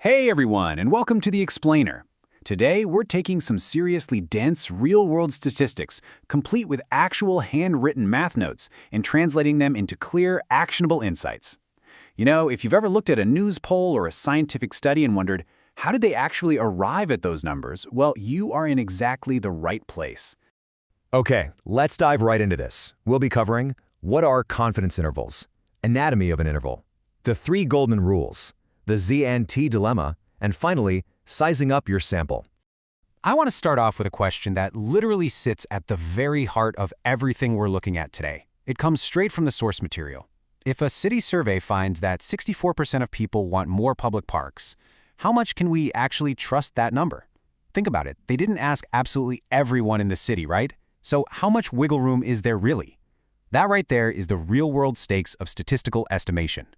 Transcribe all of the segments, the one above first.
Hey everyone, and welcome to The Explainer. Today, we're taking some seriously dense, real-world statistics, complete with actual handwritten math notes, and translating them into clear, actionable insights. You know, if you've ever looked at a news poll or a scientific study and wondered, how did they actually arrive at those numbers? Well, you are in exactly the right place. Okay, let's dive right into this. We'll be covering what are confidence intervals, anatomy of an interval, the three golden rules, the Z and T dilemma, and finally, sizing up your sample. I want to start off with a question that literally sits at the very heart of everything we're looking at today. It comes straight from the source material. If a city survey finds that 64% of people want more public parks, how much can we actually trust that number? Think about it. They didn't ask absolutely everyone in the city, right? So how much wiggle room is there really? That right there is the real-world stakes of statistical estimation.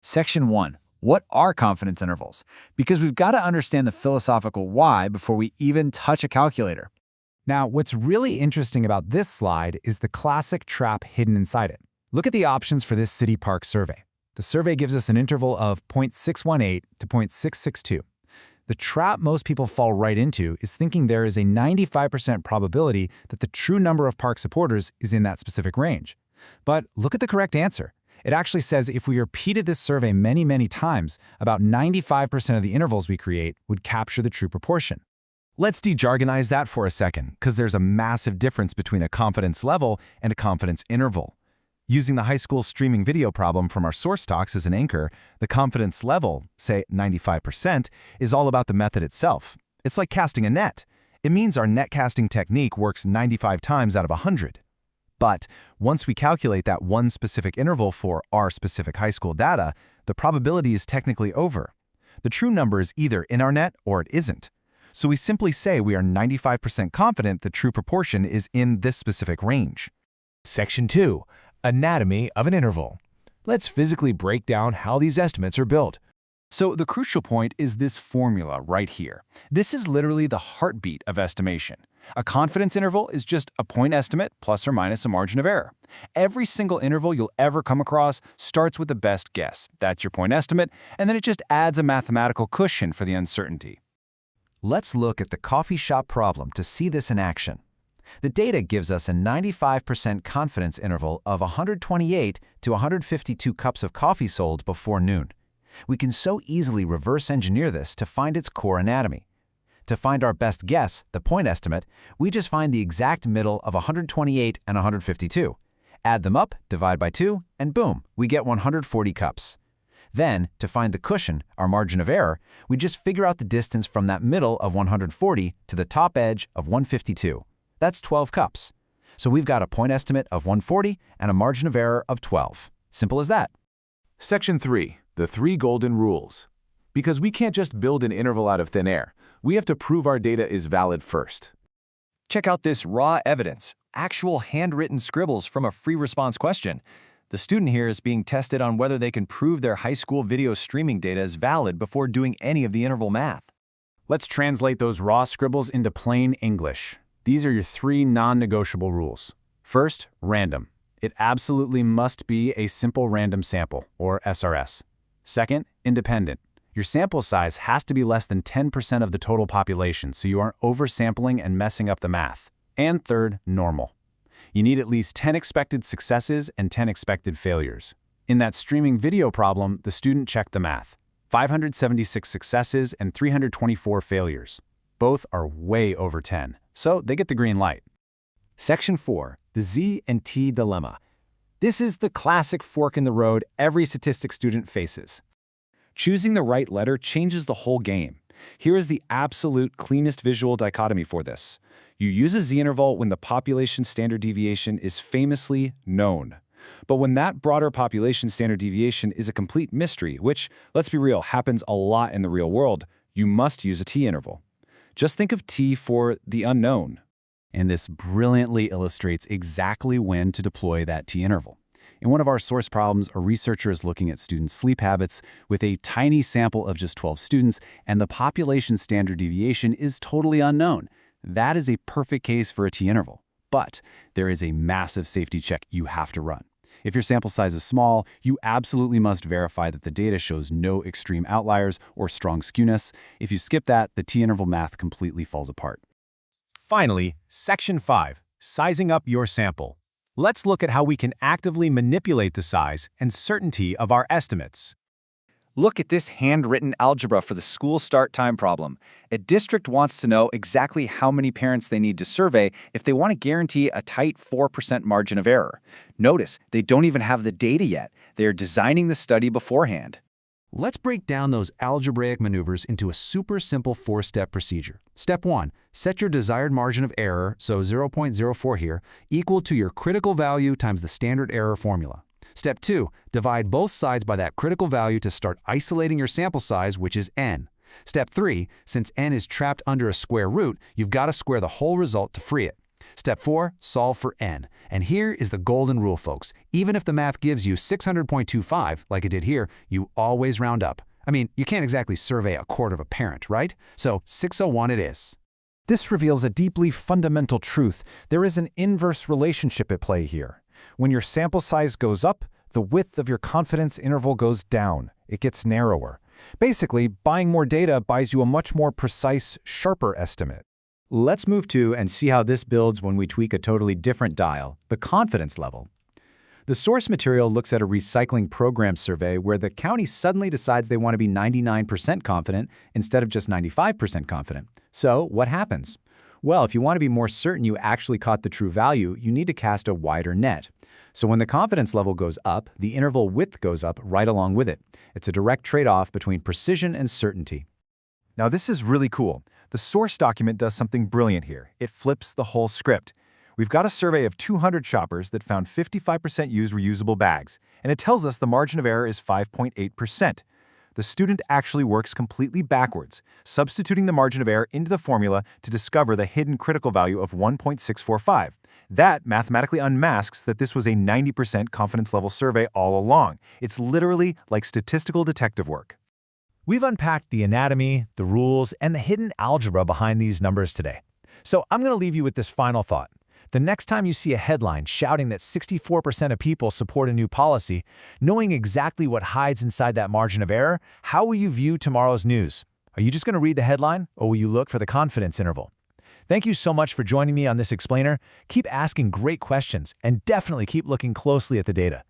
Section 1. What are confidence intervals? Because we've got to understand the philosophical why before we even touch a calculator. Now, what's really interesting about this slide is the classic trap hidden inside it. Look at the options for this city park survey. The survey gives us an interval of 0.618 to 0.662. The trap most people fall right into is thinking there is a 95% probability that the true number of park supporters is in that specific range. But look at the correct answer. It actually says if we repeated this survey many times, about 95% of the intervals we create would capture the true proportion. Let's de-jargonize that for a second, because there's a massive difference between a confidence level and a confidence interval. Using the high school streaming video problem from our source talks as an anchor, the confidence level, say 95%, is all about the method itself. It's like casting a net. It means our net casting technique works 95 times out of 100. But once we calculate that one specific interval for our specific high school data, the probability is technically over. The true number is either in our net or it isn't. So we simply say we are 95% confident the true proportion is in this specific range. Section 2. Anatomy of an interval. Let's physically break down how these estimates are built. So the crucial point is this formula right here. This is literally the heartbeat of estimation. A confidence interval is just a point estimate plus or minus a margin of error. Every single interval you'll ever come across starts with the best guess. That's your point estimate, and then it just adds a mathematical cushion for the uncertainty. Let's look at the coffee shop problem to see this in action. The data gives us a 95% confidence interval of 128 to 152 cups of coffee sold before noon. We can so easily reverse engineer this to find its core anatomy. To find our best guess, the point estimate, we just find the exact middle of 128 and 152. Add them up, divide by 2, and boom, we get 140 cups. Then, to find the cushion, our margin of error, we just figure out the distance from that middle of 140 to the top edge of 152. That's 12 cups. So we've got a point estimate of 140 and a margin of error of 12. Simple as that. Section 3. The three golden rules. Because we can't just build an interval out of thin air. We have to prove our data is valid first. Check out this raw evidence, actual handwritten scribbles from a free response question. The student here is being tested on whether they can prove their high school video streaming data is valid before doing any of the interval math. Let's translate those raw scribbles into plain English. These are your three non-negotiable rules. First, random. It absolutely must be a simple random sample, or SRS. Second, independent. Your sample size has to be less than 10% of the total population, so you aren't oversampling and messing up the math. And third, normal. You need at least 10 expected successes and 10 expected failures. In that streaming video problem, the student checked the math. 576 successes and 324 failures. Both are way over 10, so they get the green light. Section 4. The Z and T dilemma. This is the classic fork in the road every statistics student faces. Choosing the right letter changes the whole game. Here is the absolute cleanest visual dichotomy for this. You use a z-interval when the population standard deviation is famously known. But when that broader population standard deviation is a complete mystery, which, let's be real, happens a lot in the real world, you must use a t-interval. Just think of t for the unknown. And this brilliantly illustrates exactly when to deploy that t-interval. In one of our source problems, a researcher is looking at student sleep habits with a tiny sample of just 12 students, and the population standard deviation is totally unknown. That is a perfect case for a t-interval. But there is a massive safety check you have to run. If your sample size is small, you absolutely must verify that the data shows no extreme outliers or strong skewness. If you skip that, the t-interval math completely falls apart. Finally, Section 5, Sizing Up Your Sample. Let's look at how we can actively manipulate the size and certainty of our estimates. Look at this handwritten algebra for the school start time problem. A district wants to know exactly how many parents they need to survey if they want to guarantee a tight 4% margin of error. Notice, they don't even have the data yet. They are designing the study beforehand. Let's break down those algebraic maneuvers into a super simple 4-step procedure. Step 1, set your desired margin of error, so 0.04 here, equal to your critical value times the standard error formula. Step 2, divide both sides by that critical value to start isolating your sample size, which is n. Step 3, since n is trapped under a square root, you've got to square the whole result to free it. Step 4, solve for n. And here is the golden rule, folks. Even if the math gives you 600.25, like it did here, you always round up. I mean, you can't exactly survey a quarter of a parent, right? So 601 it is. This reveals a deeply fundamental truth. There is an inverse relationship at play here. When your sample size goes up, the width of your confidence interval goes down. It gets narrower. Basically, buying more data buys you a much more precise, sharper estimate. Let's move to and see how this builds when we tweak a totally different dial, the confidence level. The source material looks at a recycling program survey where the county suddenly decides they want to be 99% confident instead of just 95% confident. So what happens? Well, if you want to be more certain you actually caught the true value, you need to cast a wider net. So when the confidence level goes up, the interval width goes up right along with it. It's a direct trade-off between precision and certainty. Now this is really cool. The source document does something brilliant here. It flips the whole script. We've got a survey of 200 shoppers that found 55% used reusable bags, and it tells us the margin of error is 5.8%. The student actually works completely backwards, substituting the margin of error into the formula to discover the hidden critical value of 1.645. That mathematically unmasks that this was a 90% confidence level survey all along. It's literally like statistical detective work. We've unpacked the anatomy, the rules, and the hidden algebra behind these numbers today. So I'm going to leave you with this final thought. The next time you see a headline shouting that 64% of people support a new policy, knowing exactly what hides inside that margin of error, how will you view tomorrow's news? Are you just going to read the headline, or will you look for the confidence interval? Thank you so much for joining me on this explainer. Keep asking great questions, and definitely keep looking closely at the data.